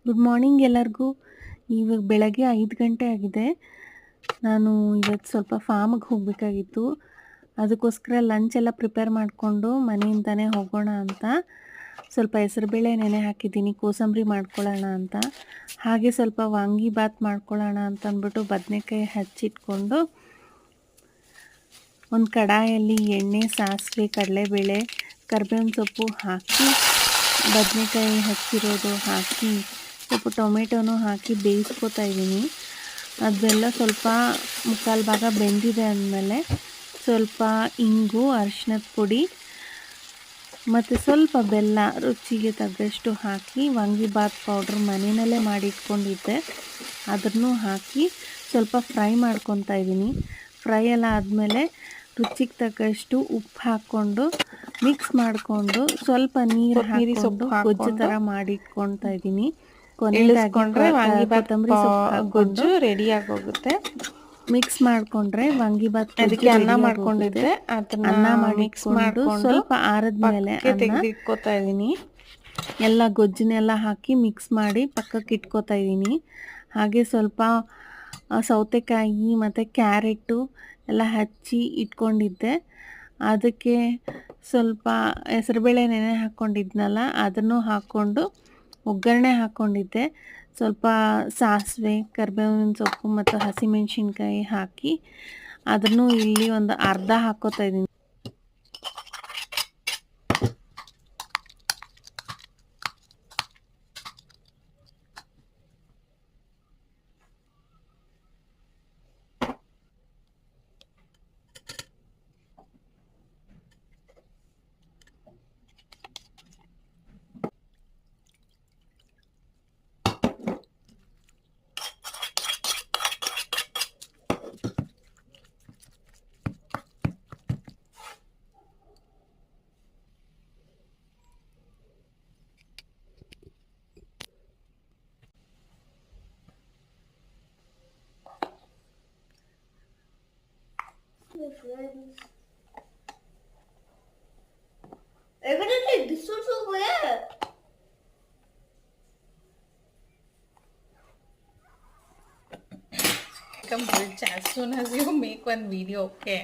Good morning ಎಲ್ಲರಿಗೂ. ಇವಾಗ ಬೆಳಗ್ಗೆ 5 ಗಂಟೆ ಆಗಿದೆ. ನಾನು ಇವತ್ತು ಸ್ವಲ್ಪ ಫಾರ್ಮಿಗೆ ಹೋಗಬೇಕಾಗಿತ್ತು. ಅದಕ್ಕೋಸ್ಕರ ಲಂಚ್ ಎಲ್ಲ ಪ್ರಿಪೇರ್ ಮಾಡಿಕೊಂಡು ಮನೆಯಿಂದನೇ ಹೋಗೋಣ ಅಂತ ಸ್ವಲ್ಪ ಹೆಸರುಬೇಳೆ ನೆನೆ ಹಾಕಿದ್ದೀನಿ, ಕೋಸಂಬರಿ ಮಾಡ್ಕೊಳ್ಳೋಣ ಅಂತ. ಹಾಗೆ ಸ್ವಲ್ಪ ವಾಂಗಿಬಾತ್ ಮಾಡ್ಕೊಳ್ಳೋಣ ಅಂತ ಅಂದ್ಬಿಟ್ಟು ಬದನೆಕಾಯಿ ಹಚ್ಚಿಟ್ಕೊಂಡು ಒಂದು ಕಡಾಯಲ್ಲಿ ಎಣ್ಣೆ, ಸಾಸಿವೆ, ಕಡಲೆಬೇಳೆ, ಕರಿಬೇವಿನ ಸೊಪ್ಪು ಹಾಕಿ, ಬದನೆಕಾಯಿ ಹಚ್ಚಿರೋದು ಹಾಕಿ, ಸ್ವಲ್ಪ ಟೊಮೆಟೊನೂ ಹಾಕಿ ಬೇಯಿಸ್ಕೊತಾ ಇದ್ದೀನಿ. ಅದೆಲ್ಲ ಸ್ವಲ್ಪ ಮುಕ್ಕಾಲು ಭಾಗ ಬೆಂದಿದೆ ಅಂದಮೇಲೆ ಸ್ವಲ್ಪ ಇಂಗು, ಅರಿಶಿನದ ಪುಡಿ ಮತ್ತು ಸ್ವಲ್ಪ ಬೆಲ್ಲ ರುಚಿಗೆ ತగ్గಷ್ಟು ಹಾಕಿ, ವಾಂಗಿಬಾತ್ ಪೌಡ್ರ್ ಮನೆಯಲ್ಲೇ ಮಾಡಿಟ್ಕೊಂಡಿದ್ದೆ ಅದನ್ನು ಹಾಕಿ ಸ್ವಲ್ಪ ಫ್ರೈ ಮಾಡ್ಕೊತಾ ಇದ್ದೀನಿ. ಫ್ರೈ ಎಲ್ಲ ಆದಮೇಲೆ ರುಚಿಗೆ ತಕ್ಕಷ್ಟು ಉಪ್ಪು ಹಾಕ್ಕೊಂಡು ಮಿಕ್ಸ್ ಮಾಡಿಕೊಂಡು ಸ್ವಲ್ಪ ನೀರು ಹಾಕ್ಕೊಂಡು ಗೊಜ್ಜು ಥರ ಮಾಡಿಟ್ಕೊತಾ ಇದ್ದೀನಿ. ಇಳಿಸ್ಕೊಂಡ್ರೆ ವಾಂಗಿಬಾತ್ ಗೊಜ್ಜು ಗೊಜ್ಜು ರೆಡಿ ಆಗೋಗುತ್ತೆ. ಮಿಕ್ಸ್ ಮಾಡಿಕೊಂಡ್ರೆ ವಾಂಗಿಬಾತ್ ಅದಕ್ಕೆ ಅನ್ನ ಮಾಡ್ಕೊಂಡಿದ್ದೆ, ಅದನ್ನ ಅನ್ನ ಮಿಕ್ಸ್ ಮಾಡಿಕೊಂಡು ಮಾಡಿಕೊಂಡು ಸ್ವಲ್ಪ ಆರಿದ್ಮೇಲೆ ತೆಗೆದಿಟ್ಕೋತಾ ಇದ್ದೀನಿ. ಎಲ್ಲ ಗೊಜ್ಜನ್ನೆಲ್ಲ ಹಾಕಿ ಮಿಕ್ಸ್ ಮಾಡಿ ಪಕ್ಕಕ್ಕೆ ಇಟ್ಕೋತಾ ಇದ್ದೀನಿ. ಹಾಗೆ ಸ್ವಲ್ಪ ಸೌತೆಕಾಯಿ ಮತ್ತು ಕ್ಯಾರೆಟು ಎಲ್ಲ ಹಚ್ಚಿ ಇಟ್ಕೊಂಡಿದ್ದೆ. ಅದಕ್ಕೆ ಸ್ವಲ್ಪ ಹೆಸರುಬೇಳೆ ನೆನೆ ಹಾಕ್ಕೊಂಡಿದ್ನಲ್ಲ ಅದನ್ನು ಹಾಕ್ಕೊಂಡು ಒಗ್ಗರಣೆ ಹಾಕ್ಕೊಂಡಿದ್ದೆ. ಸ್ವಲ್ಪ ಸಾಸಿವೆ, ಕರಿಬೇವಿನ ಸೊಪ್ಪು ಮತ್ತು ಹಸಿಮೆಣಸಿನ್ಕಾಯಿ ಹಾಕಿ ಅದನ್ನು ಇಲ್ಲಿ ಒಂದು ಅರ್ಧ ಹಾಕ್ಕೋತಾ ಇದ್ದೀನಿ. Friends. Evidently, this one's over here. Come bridge as soon as you make one video, okay?